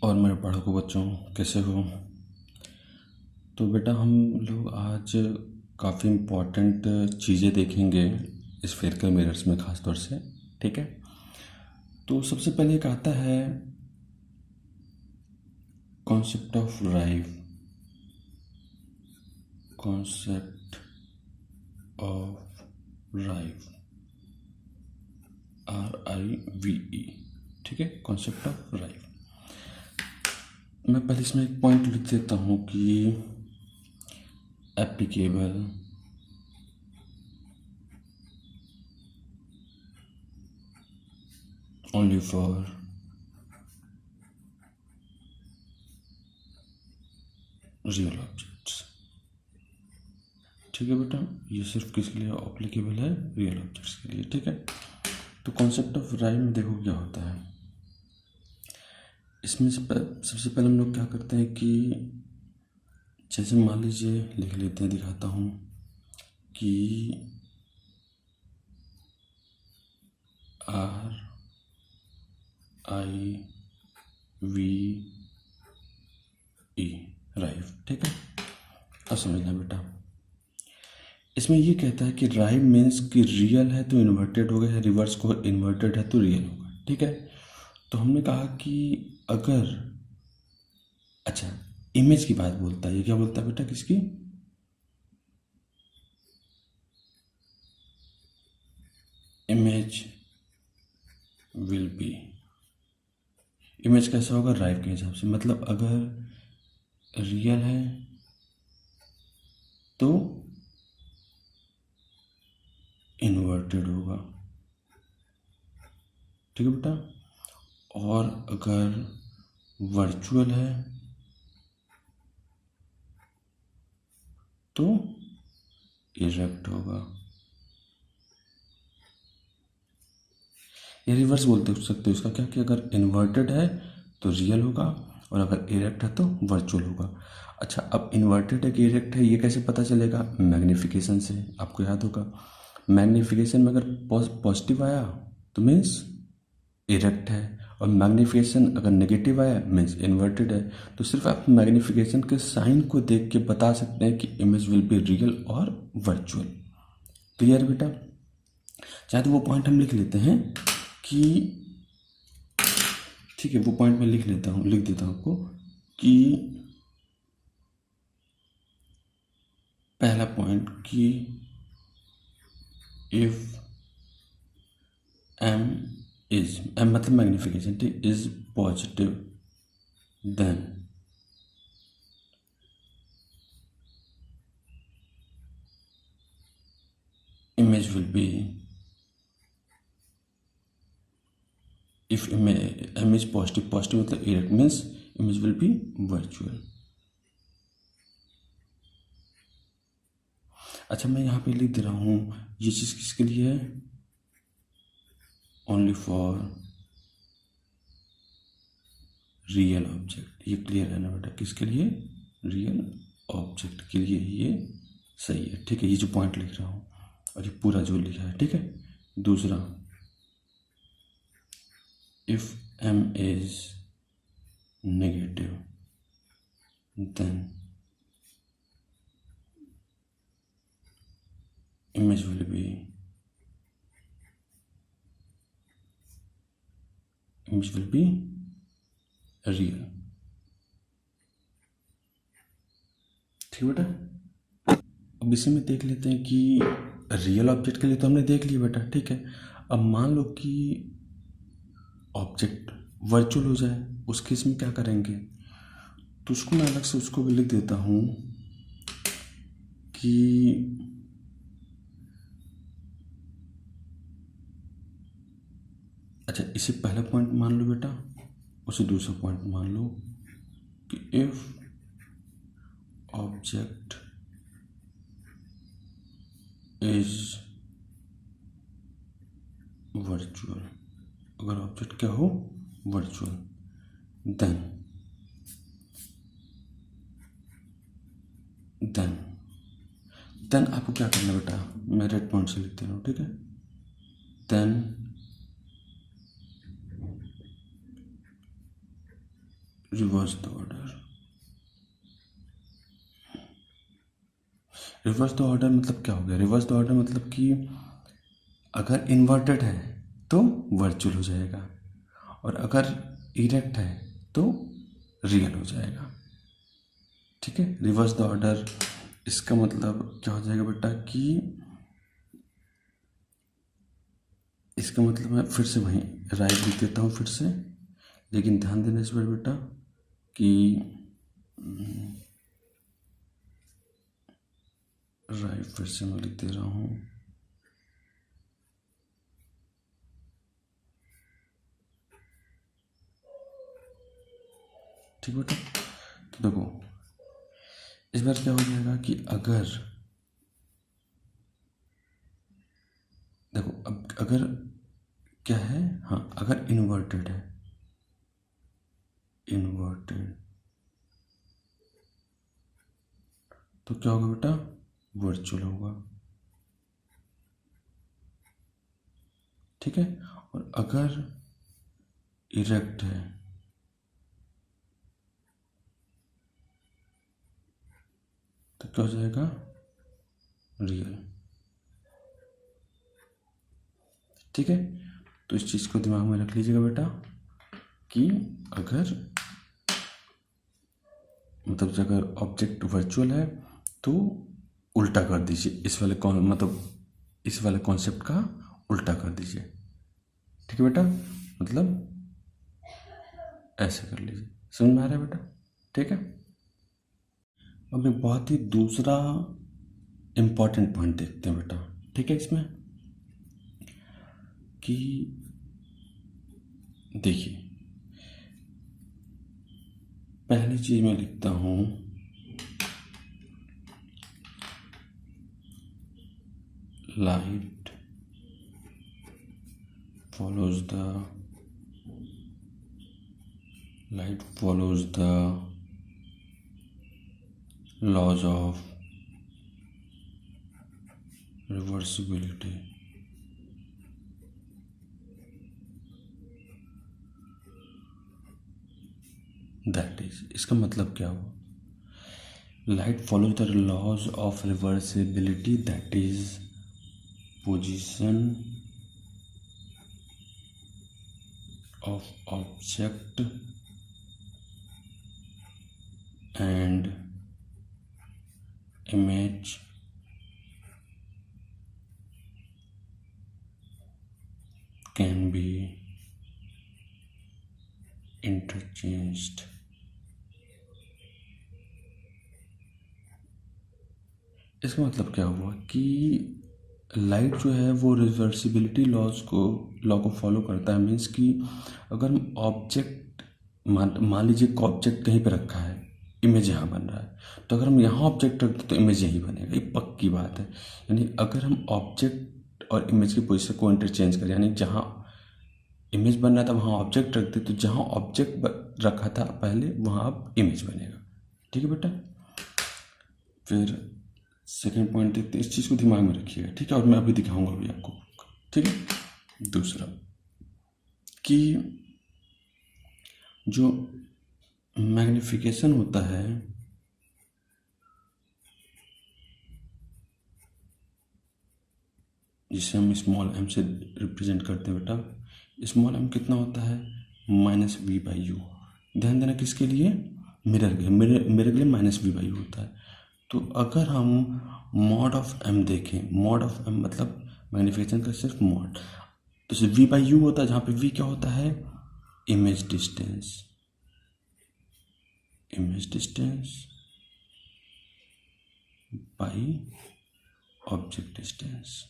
और मेरे पढ़ाकू बच्चों, कैसे हो? तो बेटा हम लोग आज काफ़ी इम्पोर्टेंट चीज़ें देखेंगे स्फेरिकल मिरर्स में ख़ास तौर से। ठीक है, तो सबसे पहले एक आता है concept of राइव। Concept of राइव, RIVE। ठीक है, कॉन्सेप्ट ऑफ राइव। मैं पहले इसमें एक पॉइंट लिख देता हूँ कि applicable only for real objects. ठीक है बेटा, ये सिर्फ किसके लिए एप्लीकेबल है? रियल ऑब्जेक्ट्स के लिए। ठीक है, तो कॉन्सेप्ट ऑफ राइव में देखो क्या होता है। इसमें सबसे पहले हम लोग क्या करते हैं कि जैसे मान लीजिए लिख लेते हैं, दिखाता हूँ कि RIVE राइव। ठीक है, अब समझना बेटा, इसमें ये कहता है कि राइव मीन्स कि रियल है तो इन्वर्टेड होगा, या रिवर्स को इन्वर्टेड है तो रियल होगा। ठीक है, तो हमने कहा कि अगर, अच्छा, इमेज की बात बोलता है। ये क्या बोलता है बेटा? किसकी? Image will B. इमेज कैसा होगा? राइव के हिसाब से। मतलब अगर रियल है तो इन्वर्टेड होगा। ठीक है बेटा, और अगर वर्चुअल है तो इरेक्ट होगा। ये रिवर्स बोलते सकते हो इसका क्या, कि अगर इन्वर्टेड है तो रियल होगा, और अगर इरेक्ट है तो वर्चुअल होगा। अच्छा, अब इन्वर्टेड है कि इरेक्ट है ये कैसे पता चलेगा? मैग्नीफिकेशन से। आपको याद होगा, मैग्नीफिकेशन में अगर पॉजिटिव आया तो मीन्स इरेक्ट है, और मैग्नीफिकेशन अगर नेगेटिव आया मीन्स इन्वर्टेड है। तो सिर्फ आप मैग्नीफिकेशन के साइन को देख के बता सकते हैं कि इमेज विल बी रियल और वर्चुअल। क्लियर बेटा? चाहे तो वो पॉइंट हम लिख लेते हैं कि, ठीक है, वो पॉइंट मैं लिख देता हूँ आपको कि पहला पॉइंट कि इफ एम इज, एम मतलब मैग्नीफिकेशन, ठीक, is positive then image will be, if m is positive मतलब erect means image will be virtual। अच्छा, मैं यहाँ पे लिख दे रहा हूँ ये चीज़ किसके लिए है? Only for real object. ये क्लियर है ना बेटा? किसके लिए? रियल ऑब्जेक्ट के लिए ये सही है। ठीक है, ये जो पॉइंट लिख रहा हूँ और ये पूरा जो लिखा है। ठीक है, दूसरा, if m is negative then image will be real। ठीक बेटा, अब इसी में देख लेते हैं कि रियल ऑब्जेक्ट के लिए तो हमने देख लिया बेटा। ठीक है, अब मान लो कि ऑब्जेक्ट वर्चुअल हो जाए, उस केस में क्या करेंगे? तो उसको मैं अलग से उसको भी लिख देता हूँ कि अच्छा, इसे पहला पॉइंट मान लो बेटा, उसे दूसरा पॉइंट मान लो कि इफ ऑब्जेक्ट इज वर्चुअल, अगर ऑब्जेक्ट क्या हो? वर्चुअल, देन आपको क्या करना है बेटा? मैं रेड पॉइंट से लिख दे रहा हूँ। ठीक है, then reverse the order. Reverse the order मतलब क्या हो गया? रिवर्स द ऑर्डर मतलब कि अगर इन्वर्टेड है तो वर्चुअल हो जाएगा, और अगर इरेक्ट है तो रियल हो जाएगा। ठीक है, रिवर्स द ऑर्डर इसका मतलब क्या हो जाएगा बेटा कि इसका मतलब मैं फिर से वहीं राइट लिख देता हूँ फिर से, लेकिन ध्यान देना इस बार बेटा कि राइट फिर से मैं लिख दे रहा हूँ। ठीक बेटा, तो देखो इस बार क्या हो जाएगा कि अगर देखो अब अगर क्या है, हाँ अगर इन्वर्टेड है, इन्वर्टेड तो क्या होगा बेटा? वर्चुअल होगा। ठीक है, और अगर इरेक्ट है तो क्या हो जाएगा? रियल। ठीक है, तो इस चीज़ को दिमाग में रख लीजिएगा बेटा कि अगर मतलब अगर ऑब्जेक्ट वर्चुअल है तो उल्टा कर दीजिए, इस वाले कौन मतलब इस वाले कॉन्सेप्ट का उल्टा कर दीजिए। ठीक है बेटा, मतलब ऐसे कर लीजिए। समझ में आ रहा है बेटा? ठीक है, अब एक बहुत ही दूसरा इम्पॉर्टेंट पॉइंट देखते हैं बेटा। ठीक है, इसमें कि देखिए पहली चीज मैं लिखता हूं light follows the laws of reversibility। That is, इसका मतलब क्या हुआ? Light follows the laws of reversibility, that is position of object and image can be interchanged। इसका मतलब क्या हुआ कि लाइट जो है वो रिवर्सिबिलिटी लॉ को फॉलो करता है। मीन्स कि अगर हम ऑब्जेक्ट मान लीजिए कि ऑब्जेक्ट कहीं पे रखा है, इमेज यहाँ बन रहा है, तो अगर हम यहाँ ऑब्जेक्ट रख दें तो इमेज यहीं बनेगा, ये पक्की बात है। यानी अगर हम ऑब्जेक्ट और इमेज की पोजीशन को इंटरचेंज करें, यानी जहाँ इमेज बन रहा था वहाँ ऑब्जेक्ट रख दे, तो जहाँ ऑब्जेक्ट रखा था पहले वहाँ अब इमेज बनेगा। ठीक है बेटा, फिर सेकेंड पॉइंट देखते हैं, इस चीज़ को दिमाग में रखिएगा। ठीक है, और मैं अभी दिखाऊंगा अभी आपको। ठीक है, दूसरा कि जो मैग्निफिकेशन होता है जिसे हम स्मॉल m से रिप्रेजेंट करते हैं बेटा, स्मॉल m कितना होता है? -v/u। ध्यान देना किसके लिए? मिरर के मिरर के लिए -v/u होता है। तो अगर हम मॉड ऑफ m देखें, मॉड ऑफ m मतलब मैग्निफिकेशन का सिर्फ मॉड, तो सिर्फ v/u होता है, जहाँ पे v क्या होता है? Image distance, image distance by object distance.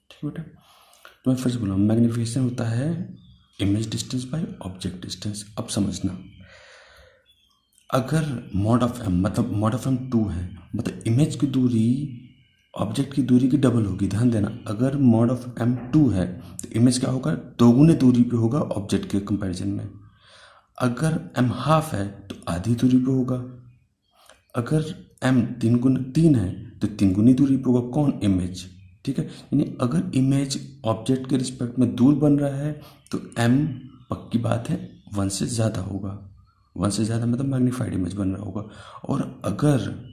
ठीक बेटा, तो मैं फिर से बोला मैग्निफिकेशन होता है image distance by object distance. अब समझना, अगर मॉड ऑफ m मतलब मॉड ऑफ m 2 है, मतलब इमेज की दूरी ऑब्जेक्ट की दूरी की डबल होगी। ध्यान देना, अगर मॉड ऑफ m 2 है तो इमेज क्या होगा? दोगुने दूरी पे होगा ऑब्जेक्ट के कंपैरिजन में। अगर m हाफ है तो आधी दूरी पे होगा। अगर m 3 है तो 3 गुनी दूरी पे होगा। कौन? इमेज। ठीक है, यानी अगर इमेज ऑब्जेक्ट के रिस्पेक्ट में दूर बन रहा है तो m पक्की बात है 1 से ज़्यादा होगा। 1 से ज़्यादा मतलब मैग्नीफाइड इमेज बन रहा होगा। और अगर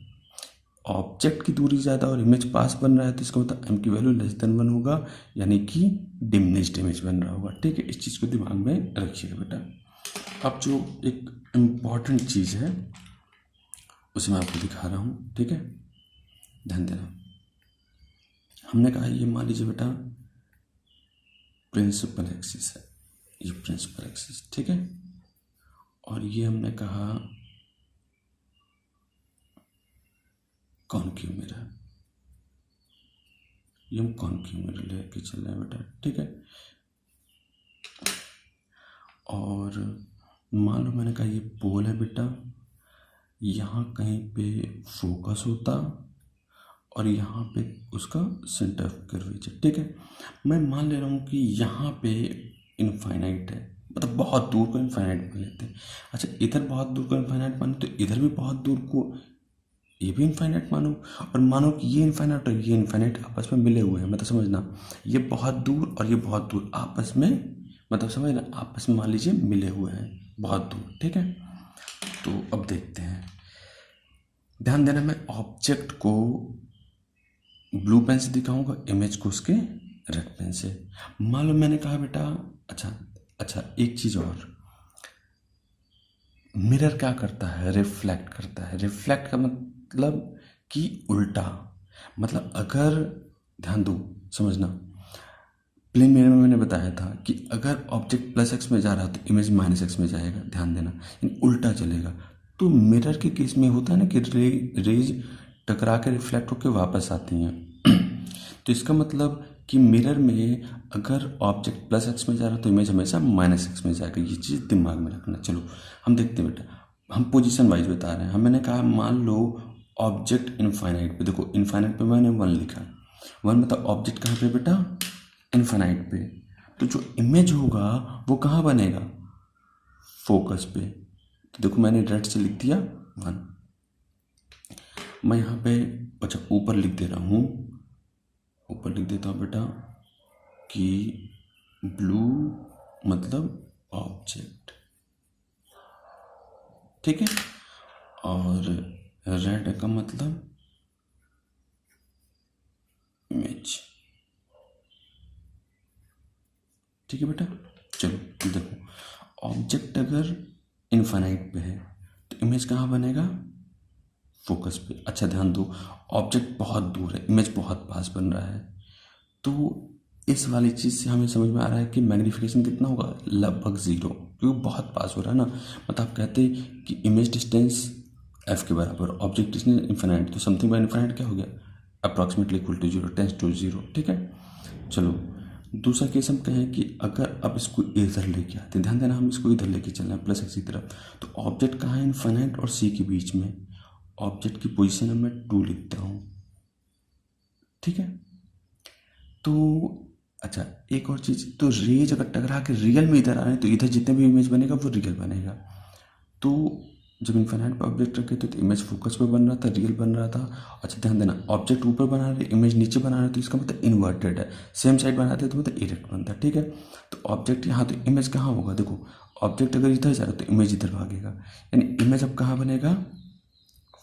ऑब्जेक्ट की दूरी ज़्यादा और इमेज पास बन रहा है तो इसका मतलब m की वैल्यू लेस देन 1 होगा, यानी कि डिमिनिश्ड इमेज बन रहा होगा। ठीक है, इस चीज़ को दिमाग में रखिएगा बेटा। अब जो एक इम्पॉर्टेंट चीज़ है उसे मैं आपको दिखा रहा हूँ। ठीक है, ध्यान देना। हमने कहा ये मान लीजिए बेटा प्रिंसिपल एक्सिस है, ये प्रिंसिपल एक्सिस, ठीक है। और ये हमने कहा कॉनकेव मिरर, ये हम कॉनकेव मिरर लेके चल रहे हैं बेटा। ठीक है, और मान लो मैंने कहा ये पोल है बेटा, यहाँ कहीं पे फोकस होता और यहाँ पे उसका सेंटर ऑफ कर्वेचर। ठीक है, मैं मान ले रहा हूँ कि यहाँ पे इनफाइनाइट है, मतलब बहुत दूर को इनफाइनाइट मान लेते हैं। अच्छा, इधर बहुत दूर को इनफाइनाइट मानो तो इधर भी बहुत दूर को ये भी इनफाइनाइट मानो, और मानो कि ये इनफाइनाइट और ये इनफाइनाइट आपस में मिले हुए हैं। मतलब समझना, ये बहुत दूर और ये बहुत दूर आपस में, मतलब समझना आपस में मान लीजिए मिले हुए हैं बहुत दूर। ठीक है, तो अब देखते हैं, ध्यान देना। मैं ऑब्जेक्ट को ब्लू पेन से दिखाऊंगा, इमेज को उसके रेड पेन से। मान लो मैंने कहा बेटा, अच्छा एक चीज़ और, मिरर क्या करता है, रिफ्लेक्ट करता है। रिफ्लेक्ट का मतलब कि उल्टा, मतलब अगर ध्यान दो समझना, प्लेन मिरर में मैंने बताया था कि अगर ऑब्जेक्ट प्लस एक्स में जा रहा है तो इमेज माइनस एक्स में जाएगा, ध्यान देना, यानी उल्टा चलेगा। तो मिरर के केस में होता है ना कि रेज टकरा के रिफ्लेक्ट होकर वापस आती हैं। तो इसका मतलब कि मिरर में अगर ऑब्जेक्ट प्लस एक्स में जा रहा है तो इमेज हमेशा माइनस एक्स में जाएगा। ये चीज़ दिमाग में रखना। चलो हम देखते हैं बेटा, हम पोजीशन वाइज बता रहे हैं। हम मैंने कहा मान लो ऑब्जेक्ट इनफाइनाइट पे, देखो इनफाइनाइट पे मैंने 1 लिखा, 1 मतलब ऑब्जेक्ट कहाँ पे बेटा, इनफाइनाइट पे। तो जो इमेज होगा वो कहाँ बनेगा, फोकस पे। तो देखो मैंने रेड से लिख दिया 1। मैं यहाँ पे अच्छा ऊपर लिख दे रहा हूँ, ऊपर लिख देता हूँ बेटा कि ब्लू मतलब ऑब्जेक्ट, ठीक है, और रेड का मतलब इमेज। ठीक है बेटा, चलो देखो, ऑब्जेक्ट अगर इनफाइनाइट पे है तो इमेज कहाँ बनेगा, फोकस पे। अच्छा ध्यान दो, ऑब्जेक्ट बहुत दूर है, इमेज बहुत पास बन रहा है। तो इस वाली चीज़ से हमें समझ में आ रहा है कि मैग्नीफिकेशन कितना होगा, लगभग 0, क्योंकि बहुत पास हो रहा है ना। मतलब आप कहते हैं कि इमेज डिस्टेंस f के बराबर, ऑब्जेक्ट डिस्टेंस इन्फिनाइट, तो समथिंग बाय इन्फिनाइट क्या हो गया, approximately equal to 0, tends to 0। ठीक है, चलो दूसरा केस हम कहें कि अगर अब इसको इधर लेके आते, ध्यान देना हम इसको इधर लेके चल रहे हैं प्लस एक्स की तरफ, तो ऑब्जेक्ट कहाँ है, इन्फिनाइट और c के बीच में। ऑब्जेक्ट की पोजीशन मैं 2 लिखता हूँ। ठीक है, तो अच्छा एक और चीज़, तो रेज अगर टकरा के रियल में इधर आ रहे हैं तो इधर जितने भी इमेज बनेगा वो रियल बनेगा। तो जब इन्फाइनाइट पे ऑब्जेक्ट रखे थे तो इमेज फोकस पे बन रहा था, रियल बन रहा था। अच्छा ध्यान देना, ऑब्जेक्ट ऊपर बना रहे, इमेज नीचे बना रहे, तो इसका मतलब इन्वर्टेड है। सेम साइड बनाते तो मतलब इरेक्ट बनता। ठीक है, तो ऑब्जेक्ट यहाँ, तो इमेज कहाँ होगा, देखो ऑब्जेक्ट अगर इधर जा रहा है तो इमेज इधर भागेगा, यानी इमेज अब कहाँ बनेगा,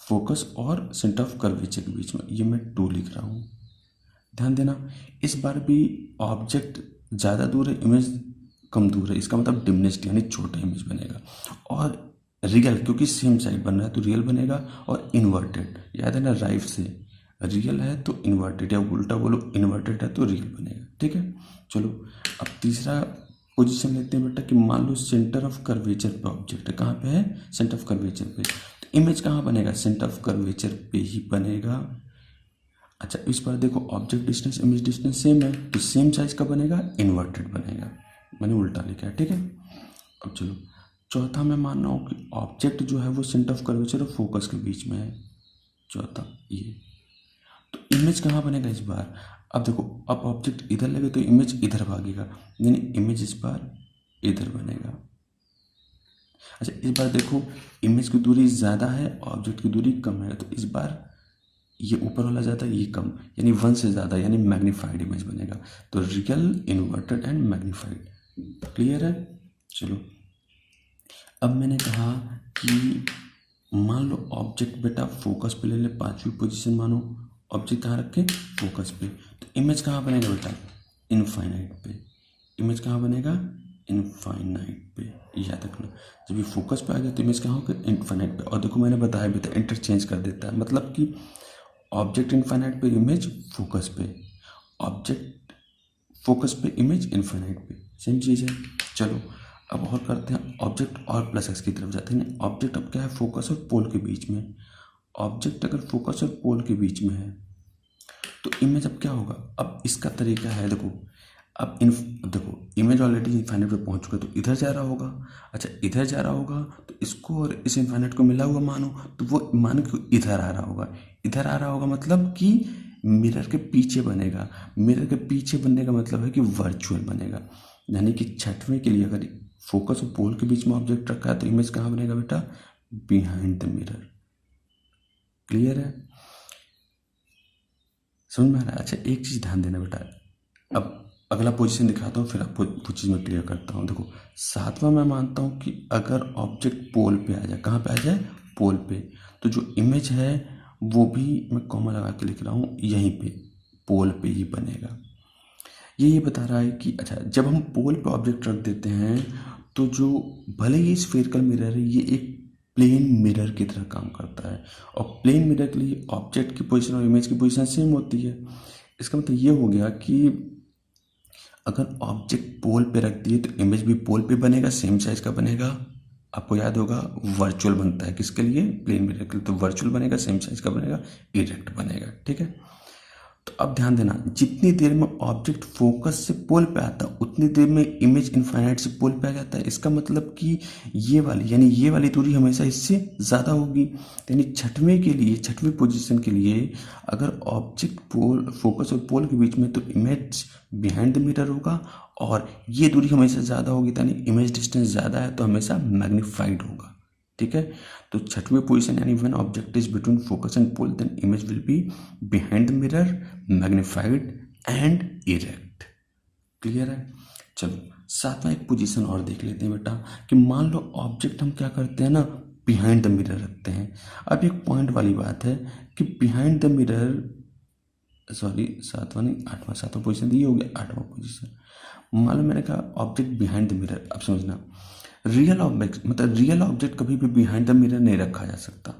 फोकस और सेंटर ऑफ कर्वेचर के बीच में। ये मैं 2 लिख रहा हूँ। ध्यान देना, इस बार भी ऑब्जेक्ट ज़्यादा दूर है, इमेज कम दूर है, इसका मतलब डिमिनिश्ड यानी छोटा इमेज बनेगा। और रियल क्योंकि सेम साइड बन रहा है तो रियल बनेगा, और इन्वर्टेड याद है ना, राइट से रियल है तो इन्वर्टेड, या उल्टा बोलो इन्वर्टेड है तो रियल बनेगा। ठीक है, चलो अब तीसरा पोजीशन लेते हैं बेटा कि मान लो सेंटर ऑफ कर्वेचर पे ऑब्जेक्ट है, कहाँ पे है, सेंटर ऑफ कर्वेचर पे, तो इमेज कहाँ बनेगा, सेंटर ऑफ कर्वेचर पे ही बनेगा। अच्छा इस बार देखो object distance image distance same है, तो सेम साइज का बनेगा, इन्वर्टेड बनेगा, मैंने उल्टा लिखा है। ठीक है, अब चलो चौथा मैं मान रहा हूँ कि ऑब्जेक्ट जो है वो सेंटर ऑफ कर्वेचर और फोकस के बीच में है, चौथा ये। तो इमेज कहाँ बनेगा इस बार, अब देखो अब ऑब्जेक्ट इधर लगे तो इमेज इधर भागेगा, यानी इमेज इस बार इधर बनेगा। अच्छा इस बार देखो इमेज की दूरी ज़्यादा है, ऑब्जेक्ट की दूरी कम है, तो इस बार ये ऊपर वाला ज़्यादा, ये कम, यानी 1 से ज़्यादा, यानी मैग्नीफाइड इमेज बनेगा। तो real, inverted and magnified. Clear है? चलो, अब मैंने कहा कि मान लो ऑब्जेक्ट बेटा फोकस पे ले ले, 5वीं पोजीशन मानो, ऑब्जेक्ट कहाँ रखे? फोकस पे। तो इमेज कहाँ बनेगा बेटा? इनफाइनाइट पे। इमेज कहाँ बनेगा? इनफाइनाइट पे। याद रखना, जब ये फोकस पे आ गया तो इमेज कहाँ होगा? इनफाइनाइट पे। और देखो मैंने बताया बेटा, इंटरचेंज कर देता है, मतलब कि ऑब्जेक्ट इनफाइनाइट पे, इमेज फोकस पे, ऑब्जेक्ट फोकस पे, इमेज इनफाइनाइट पे, सेम चीज़ है। चलो अब और करते हैं, ऑब्जेक्ट और प्लस एक्स की तरफ जाते हैं। ऑब्जेक्ट अब क्या है? फोकस और पोल के बीच में। ऑब्जेक्ट अगर फोकस और पोल के बीच में है तो इमेज अब क्या होगा? अब इसका तरीका है, देखो अब देखो इमेज ऑलरेडी इनफाइनाइट पे पहुंच चुका है, तो इधर जा रहा होगा। अच्छा, इधर जा रहा होगा तो इसको और इस इनफाइनाइट को मिला हुआ मानो, तो वो मानो कि इधर आ रहा होगा। इधर आ रहा होगा मतलब कि मिरर के पीछे बनेगा। मिरर के पीछे बनने का मतलब है कि वर्चुअल बनेगा। यानी कि 6वें के लिए अगर फोकस और पोल के बीच में ऑब्जेक्ट रखा है तो इमेज कहाँ बनेगा बेटा? Behind the mirror. क्लियर है? समझ में आ रहा है? अच्छा, एक चीज़ ध्यान देना बेटा, अब अगला पोजीशन दिखाता हूँ, फिर आपको वो चीज़ में क्लियर करता हूँ। देखो 7वां मैं मानता हूँ कि अगर ऑब्जेक्ट पोल पे आ जाए, कहाँ पे आ जाए? पोल पे, तो जो इमेज है वो भी मैं कॉमा लगा के लिख रहा हूँ, यहीं पे पोल पे ही बनेगा। ये बता रहा है कि अच्छा, जब हम पोल पे ऑब्जेक्ट रख देते हैं तो जो भले ही स्फेरिकल मिरर है, ये एक प्लेन मिरर की तरह काम करता है। और प्लेन मिरर के लिए ऑब्जेक्ट की पोजीशन और इमेज की पोजीशन सेम होती है। इसका मतलब ये हो गया कि अगर ऑब्जेक्ट पोल पे रख दिए तो इमेज भी पोल पे बनेगा, सेम साइज का बनेगा। आपको याद होगा वर्चुअल बनता है किसके लिए? प्लेन मिरर के लिए। तो वर्चुअल बनेगा, सेम साइज का बनेगा, इरेक्ट बनेगा। ठीक है, तो अब ध्यान देना, जितनी देर में ऑब्जेक्ट फोकस से पोल पे आता है उतनी देर में इमेज इनफाइनाइट से पोल पे आ जाता है। इसका मतलब कि ये वाली, यानी ये वाली दूरी हमेशा इससे ज़्यादा होगी। यानी 6वें के लिए, 6वीं पोजीशन के लिए अगर ऑब्जेक्ट पोल, फोकस और पोल के बीच में, तो इमेज बिहाइंड द मिरर होगा और ये दूरी हमेशा ज़्यादा होगी, यानी इमेज डिस्टेंस ज़्यादा है तो हमेशा मैग्नीफाइड होगा। ठीक है, तो 6वीं पोजीशन यानी when object is between focus and pole then image will be behind the mirror, magnified and erect. Clear है? चलो 7वां एक पोजीशन और देख लेते हैं बेटा, कि मान लो ऑब्जेक्ट हम क्या करते हैं ना, बिहाइंड द मिरर रखते हैं। अब एक पॉइंट वाली बात है कि बिहाइंड द मिरर, सॉरी 7वां नहीं 8वां, 7वां पोजीशन ये हो गया 8वां पोजीशन। मान लो मैंने कहा ऑब्जेक्ट बिहाइंड द मिरर। अब समझना, रियल ऑब्जेक्ट मतलब रियल ऑब्जेक्ट कभी भी बिहाइंड द मिरर नहीं रखा जा सकता।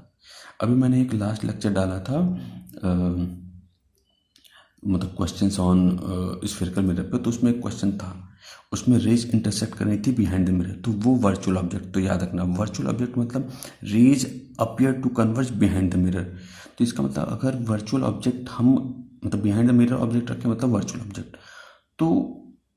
अभी मैंने एक लास्ट लेक्चर डाला था मतलब क्वेश्चंस ऑन स्फेरिकल मिरर पे, तो उसमें एक क्वेश्चन था, उसमें रेज इंटरसेक्ट करनी थी बिहाइंड द मिरर, तो वो वर्चुअल ऑब्जेक्ट। तो याद रखना, वर्चुअल ऑब्जेक्ट मतलब rays appear to converge behind the mirror. तो इसका मतलब अगर वर्चुअल ऑब्जेक्ट हम मतलब बिहाइंड द मिरर ऑब्जेक्ट रखें मतलब वर्चुअल ऑब्जेक्ट, तो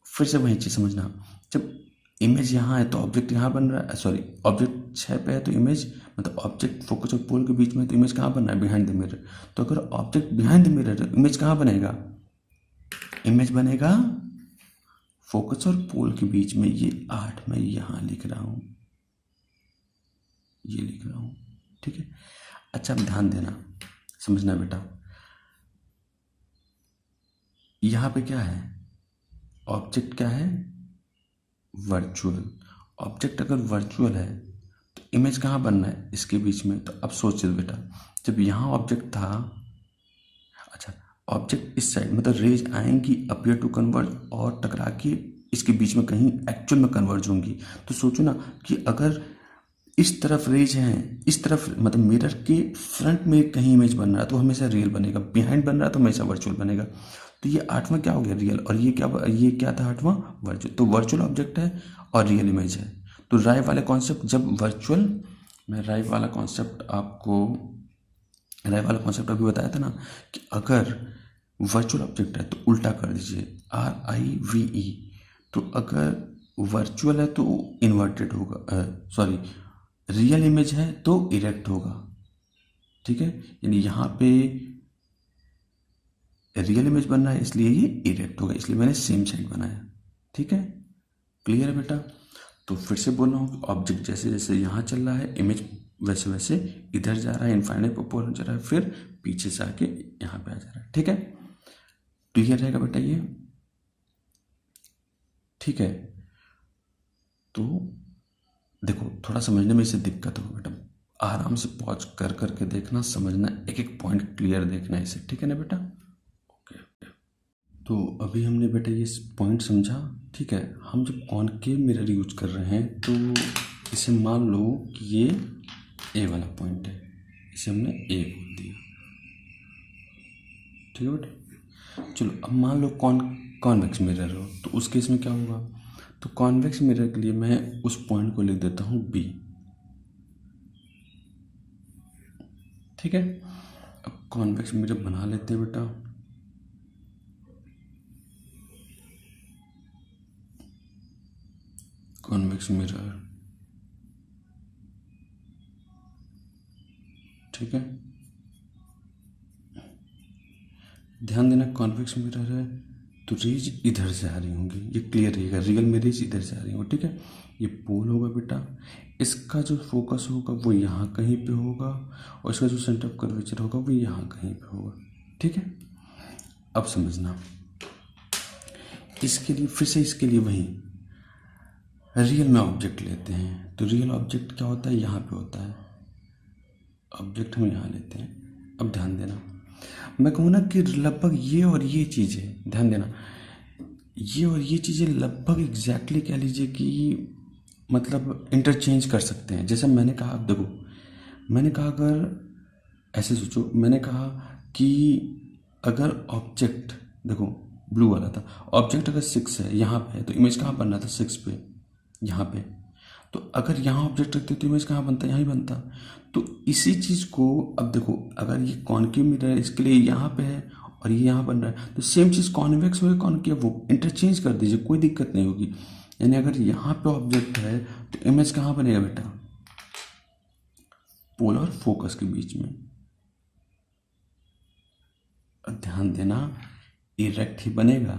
फिर से वही चीज़ समझना, जब इमेज यहाँ है तो ऑब्जेक्ट यहाँ बन रहा है, सॉरी ऑब्जेक्ट 6 पे है तो इमेज मतलब ऑब्जेक्ट फोकस और पोल के बीच में, तो इमेज कहाँ बन रहा है? Behind the mirror. तो अगर ऑब्जेक्ट बिहाइंड द मिरर है, इमेज कहाँ बनेगा? इमेज बनेगा फोकस और पोल के बीच में। ये 8 मैं यहाँ लिख रहा हूँ, ये लिख रहा हूँ। ठीक है, अच्छा अब ध्यान देना, समझना बेटा, यहाँ पे क्या है? ऑब्जेक्ट क्या है? वर्चुअल। ऑब्जेक्ट अगर वर्चुअल है तो इमेज कहाँ बनना है? इसके बीच में। तो अब सोचिए बेटा, जब यहाँ ऑब्जेक्ट था, अच्छा ऑब्जेक्ट इस साइड मतलब रेज आएंगी अपीयर टू कन्वर्ज और टकरा के इसके बीच में कहीं एक्चुअल में कन्वर्ज होंगी। तो सोचो ना कि अगर इस तरफ रेज हैं, इस तरफ मतलब मिरर के फ्रंट में कहीं इमेज बन रहा है तो हमेशा रियल बनेगा, बिहाइंड बन रहा है तो हमेशा वर्चुअल बनेगा। तो ये 8वां क्या हो गया? रियल। और ये क्या था? 8वां वर्चुअल। तो वर्चुअल ऑब्जेक्ट है और रियल इमेज है। तो राइव वाले कॉन्सेप्ट, जब वर्चुअल, मैं राइव वाला कॉन्सेप्ट अभी बताया था ना, कि अगर वर्चुअल ऑब्जेक्ट है तो उल्टा कर दीजिए, RIVE। तो अगर वर्चुअल है तो इन्वर्टेड होगा, सॉरी रियल इमेज है तो इरेक्ट होगा। ठीक है, यानी यहाँ पे रियल इमेज बन रहा है इसलिए ये इरेक्ट होगा, इसलिए मैंने सेम साइड बनाया। ठीक है, क्लियर है बेटा? तो फिर से बोल रहा हूँ, ऑब्जेक्ट जैसे जैसे यहाँ चल रहा है इमेज वैसे वैसे इधर जा रहा है, इनफाइनाइट पर पहुंच जा रहा है, फिर पीछे से आके यहाँ पे आ जा रहा है। ठीक है, क्लियर रहेगा बेटा ये? ठीक है, तो देखो थोड़ा समझने में इसे दिक्कत हो बेटा, आराम से पॉज कर करके देखना, समझना, एक एक पॉइंट क्लियर देखना इसे। ठीक है ना बेटा? ओके। तो अभी हमने बेटा ये पॉइंट समझा। ठीक है, हम जब कॉनकेव मिरर यूज कर रहे हैं तो इसे मान लो कि ये ए वाला पॉइंट है, इसे हमने ए बोल दिया। ठीक है बेटा? चलो अब मान लो कॉन्वेक्स मिरर हो, तो उस केस में क्या होगा? तो कॉन्वेक्स मिरर के लिए मैं उस पॉइंट को लिख देता हूँ बी। ठीक है, अब कॉन्वेक्स मिरर बना लेते हैं बेटा। कॉन्वेक्स मिरर, ठीक है, ध्यान देना कॉन्वेक्स मिरर है तो रेज इधर से आ रही होंगी, ये क्लियर रहेगा, रियल में रेज इधर से आ रही होंगी। ठीक है, ये पोल होगा बेटा, इसका जो फोकस होगा वो यहाँ कहीं पे होगा और इसका जो सेंटर ऑफ कर्वेचर होगा वो यहाँ कहीं पे होगा। ठीक है, अब समझना, इसके लिए फिर से इसके लिए वही रियल में ऑब्जेक्ट लेते हैं। तो रियल ऑब्जेक्ट क्या होता है? यहाँ पे होता है ऑब्जेक्ट, हम यहाँ लेते हैं। अब ध्यान देना, मैं कहूँ ना कि लगभग ये और ये चीज़ें, ध्यान देना, ये और ये चीज़ें लगभग एग्जैक्टली कह लीजिए कि मतलब इंटरचेंज कर सकते हैं। जैसे मैंने कहा, अब देखो मैंने कहा, अगर ऐसे सोचो, मैंने कहा कि अगर ऑब्जेक्ट, देखो ब्लू वाला था, ऑब्जेक्ट अगर 6 है यहाँ पे है तो इमेज कहाँ बन रहा था? 6 पे, यहाँ पे। तो अगर यहाँ ऑब्जेक्ट रखते तो इमेज कहाँ बनता? यहाँ ही बनता। तो इसी चीज़ को अब देखो, अगर ये कॉनकेव मिरर है, इसके लिए यहाँ पे है और ये यहाँ बन रहा है, तो सेम चीज़ कॉन्वेक्स हो या कॉनकेव हो, इंटरचेंज कर दीजिए, कोई दिक्कत नहीं होगी। यानी अगर यहाँ पे ऑब्जेक्ट है तो इमेज कहाँ बनेगा बेटा? पोल और फोकस के बीच में। और ध्यान देना, इरेक्ट ही बनेगा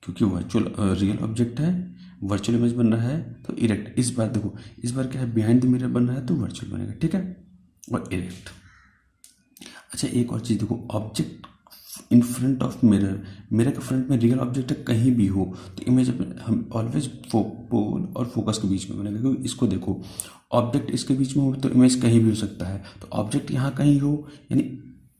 क्योंकि वर्चुअल रियल ऑब्जेक्ट है, वर्चुअल इमेज बन रहा है तो इरेक्ट। इस बार देखो, इस बार क्या है? बिहाइंड द मिरर बन रहा है तो वर्चुअल बनेगा। ठीक है, और इरेक्ट। अच्छा एक और चीज़ देखो, object in front of mirror, mirror के फ्रंट में रियल ऑब्जेक्ट कहीं भी हो तो इमेज हम ऑलवेज पोल और फोकस के बीच में बनेगा। क्योंकि इसको देखो, ऑब्जेक्ट इसके बीच में हो तो इमेज कहीं भी हो सकता है, तो ऑब्जेक्ट यहाँ कहीं हो, यानी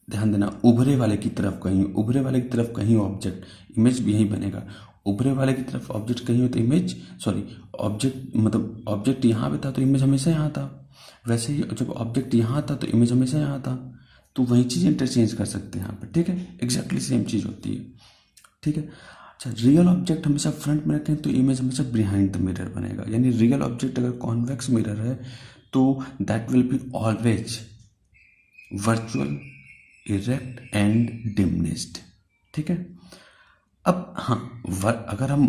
ध्यान देना, उभरे वाले की तरफ कहीं, उभरे वाले की तरफ कहीं ऑब्जेक्ट, इमेज भी यहीं बनेगा। उभरे वाले की तरफ ऑब्जेक्ट कहीं हो तो इमेज, सॉरी ऑब्जेक्ट मतलब ऑब्जेक्ट यहाँ पे था तो इमेज हमेशा यहाँ था, वैसे ही जब ऑब्जेक्ट यहाँ था तो इमेज हमेशा यहाँ था। तो वही चीज़ इंटरचेंज कर सकते हैं यहाँ पर। ठीक है, एग्जैक्टली सेम चीज़ होती है। ठीक है, अच्छा रियल ऑब्जेक्ट हमेशा फ्रंट में रखें तो इमेज हमेशा बिहाइंड द मिरर बनेगा। यानी रियल ऑब्जेक्ट अगर कॉन्वेक्स मिरर है तो that will be always virtual, erect and diminished. ठीक है, अब हाँ, अगर हम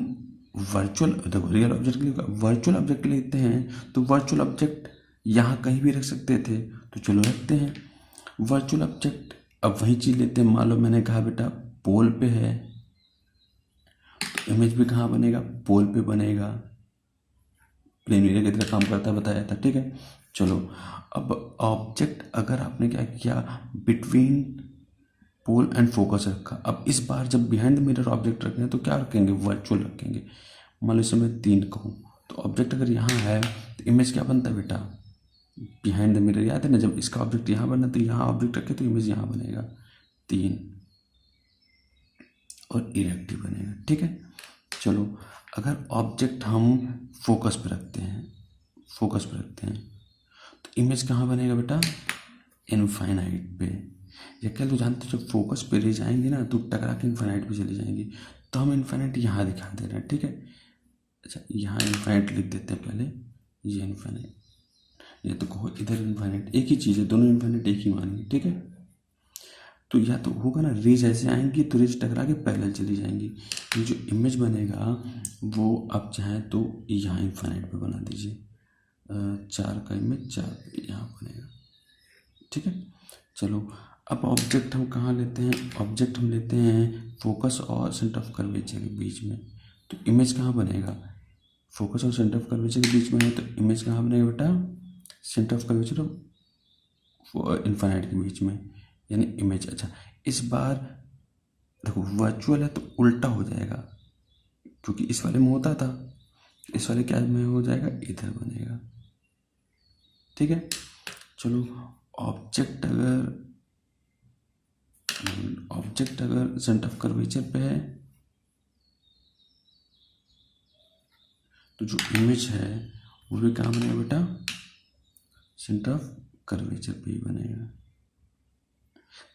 वर्चुअल, देखो रियल ऑब्जेक्ट के लिए वर्चुअल ऑब्जेक्ट लेते हैं तो वर्चुअल ऑब्जेक्ट यहाँ कहीं भी रख सकते थे, तो चलो रखते हैं वर्चुअल ऑब्जेक्ट। अब वही चीज़ लेते हैं, मान लो मैंने कहा बेटा पोल पे है तो इमेज भी कहाँ बनेगा? पोल पे बनेगा, प्लेन एरिया की तरह काम करता बताया था। ठीक है, चलो अब ऑब्जेक्ट अगर आपने क्या किया, बिटवीन पोल एंड फोकस रखा। अब इस बार जब बिहाइंड द मिरर ऑब्जेक्ट रखेंगे तो क्या रखेंगे? वर्चुअल रखेंगे। मान लो इसमें 3 कहूँ तो ऑब्जेक्ट अगर यहाँ है तो इमेज क्या बनता है बेटा? बिहाइंड द मिरर, याद है ना, जब इसका ऑब्जेक्ट यहाँ बना तो यहाँ ऑब्जेक्ट रखे तो इमेज यहाँ बनेगा 3 और इरेक्ट ही बनेगा। ठीक है, चलो अगर ऑब्जेक्ट हम फोकस पे रखते हैं, फोकस पे रखते हैं तो इमेज कहाँ बनेगा बेटा? इनफाइनाइट पे। या क्या तो जानते हो, जब फोकस पे ले जाएंगे ना तो टकरा के इनफाइनाइट पे चले जाएंगे, तो हम इनफाइनाइट यहाँ दिखा दे रहे हैं। ठीक है, अच्छा यहाँ इनफाइनाइट लिख देते हैं पहले, ये इनफाइनाइट, ये तो कहो इधर इनफाइनाइट, एक ही चीज़ है, दोनों इनफाइनाइट एक ही मानिए। ठीक है, तो या तो होगा ना, रेज ऐसे आएंगी तो रेज टकरा के पैरेलल चली जाएंगी। ये जो इमेज बनेगा वो आप चाहें तो यहाँ इनफाइनाइट पे बना दीजिए, 4 का इमेज 4 यहाँ बनेगा। ठीक है, चलो अब ऑब्जेक्ट हम कहाँ लेते हैं? ऑब्जेक्ट हम लेते हैं फोकस और सेंटर ऑफ कर्वेचर के बीच में, तो इमेज कहाँ बनेगा? फोकस और सेंटर ऑफ कर्वेचर के बीच में है तो इमेज कहाँ बनेगा बेटा? सेंटर ऑफ कर्वेचर इन्फाइनाइट के बीच में, यानी इमेज। अच्छा, इस बार देखो वर्चुअल है तो उल्टा हो जाएगा, क्योंकि इस वाले में होता था, इस वाले क्या में हो जाएगा, इधर बनेगा। ठीक है, चलो ऑब्जेक्ट अगर सेंटर ऑफ कर्वेचर पे है तो जो इमेज है वो भी कहाँ बनेगा बेटा, सेंटर ऑफ कर्वेचर पे ही बनेगा।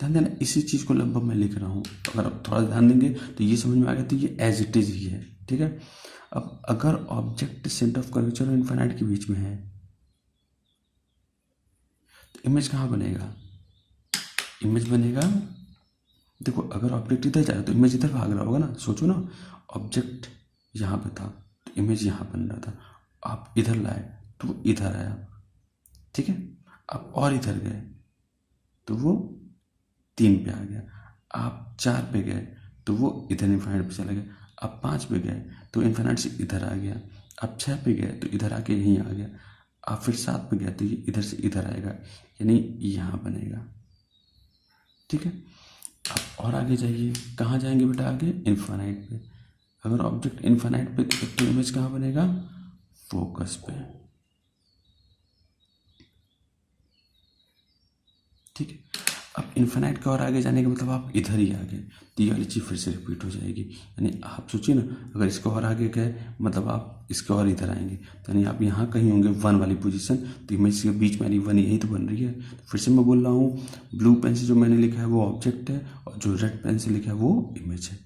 ध्यान देना, इसी चीज़ को लगभग मैं लिख रहा हूँ, अगर आप थोड़ा ध्यान देंगे तो ये समझ में आ गया, तो ये एज इट इज ही है। ठीक है, अब अगर ऑब्जेक्ट सेंटर ऑफ कर्वेचर और इनफाइनाइट के बीच में है तो इमेज कहाँ बनेगा, इमेज बनेगा, देखो अगर ऑब्जेक्ट इधर जा रहा है तो इमेज इधर भाग रहा होगा ना। सोचो ना, ऑब्जेक्ट यहाँ पे था तो इमेज यहाँ बन रहा था, आप इधर लाए तो वो इधर आया। ठीक है, आप और इधर गए तो वो 3 पे आ गया, आप 4 पे गए तो वो इधर इन्फाइनाइट पे चला गया, आप 5 पे गए तो इन्फाइनाइट से इधर आ गया, आप 6 पे गए तो इधर आके यहीं आ गया, आप फिर 7 पे गए तो ये इधर से इधर आएगा, यानी यहाँ बनेगा। ठीक है, आप और आगे जाइए, कहाँ जाएंगे बेटा, आगे इन्फाइनाइट पे। अगर ऑब्जेक्ट इन्फाइनाइट पे तो इमेज कहाँ बनेगा, फोकस पे। ठीक है, अब इन्फिनाइट का और आगे जाने का मतलब आप इधर ही आ गए, तो ये वाली चीज़ फिर से रिपीट हो जाएगी। यानी आप सोचिए ना, अगर इसके और आगे गए मतलब आप इसके और इधर आएंगे, तो यानी आप यहाँ कहीं होंगे 1 वाली पोजीशन, तो इमेज के बीच में 1 यही तो बन रही है। तो फिर से मैं बोल रहा हूँ, ब्लू पेन से जो मैंने लिखा है वो ऑब्जेक्ट है, और जो रेड पेन से लिखा है वो इमेज है।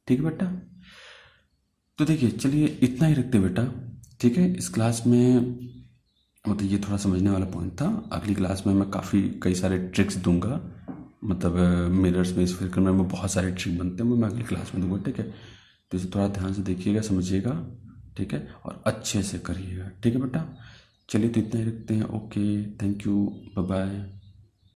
ठीक है बेटा, तो देखिए चलिए इतना ही रखते बेटा। ठीक है, इस क्लास में मतलब ये थोड़ा समझने वाला पॉइंट था। अगली क्लास में मैं कई सारे ट्रिक्स दूंगा, मतलब मिरर्स में स्फीयर करने में बहुत सारे ट्रिक बनते हैं, वो मैं अगली क्लास में दूंगा। ठीक है, तो इसे थोड़ा ध्यान से देखिएगा, समझिएगा। ठीक है, और अच्छे से करिएगा। ठीक है बेटा, चलिए तो इतना ही रखते हैं। Okay, thank you, bye bye.